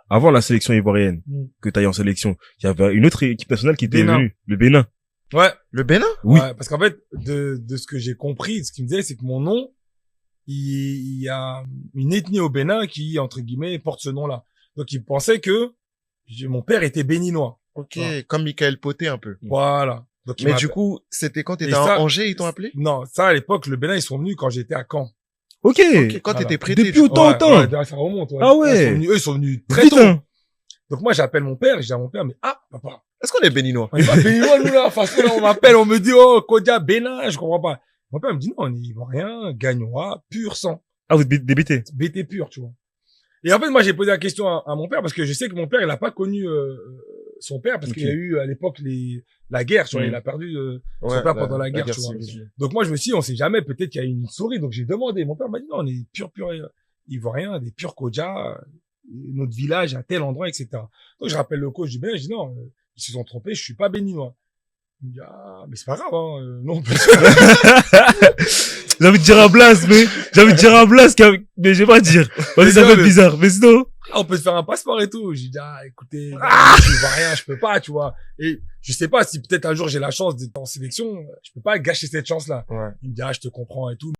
avant la sélection ivoirienne, que t'ailles en sélection, il y avait une autre équipe nationale qui était venue, le Bénin. Ouais. Le Bénin? Oui. Ouais, parce qu'en fait, de ce que j'ai compris, ce qu'il me disait, c'est que mon nom, il y a une ethnie au Bénin qui, entre guillemets, porte ce nom-là. Donc, il pensait que mon père était béninois. Ok, Voilà. comme Michael Poté un peu. Voilà. Donc, Mais du coup, c'était quand t'étais Et à ça- Angers, ils t'ont appelé? Non, ça, à l'époque, le Bénin, ils sont venus quand j'étais à Caen. Ok. Ok, quand Voilà. t'étais prêté. Depuis autant, Ouais, ça remonte, ouais. Ah ouais. Eux, ils sont venus très Vite, tôt. hein. Donc, moi, j'appelle mon père, je dis à mon père, mais papa. Est-ce qu'on est béninois? On est pas béninois, nous, là. Parce que là, on m'appelle, on me dit, oh, Kodia, Bénin, je comprends pas. Mon père me dit, non, on est ivoirien, gagnois, pur sang. Ah, vous êtes débité. BT pur, tu vois. Et en fait, moi, j'ai posé la question à mon père parce que je sais que mon père, il a pas connu son père parce qu'il y a eu à l'époque la guerre, tu vois. Il a perdu son père pendant la guerre, tu vois. Donc moi, je me suis dit, on sait jamais, peut-être qu'il y a eu une souris. Donc j'ai demandé. Mon père m'a dit, non, on est pur ivoiriens, des purs Kodja, notre village à tel endroit, etc. Donc je rappelle le coach du Bénin, je dis, non, ils se sont trompés, je suis pas béninois. Il me dit, mais c'est pas grave, hein, non. J'ai envie de dire un blast, mais mais je vais pas dire. Parce que ça fait bizarre. Mais sinon. On peut se faire un passeport et tout. J'ai dit, écoutez, je vois rien, je peux pas, tu vois. Et je sais pas si peut-être un jour j'ai la chance d'être en sélection, je peux pas gâcher cette chance-là. Ouais. Il me dit, je te comprends et tout.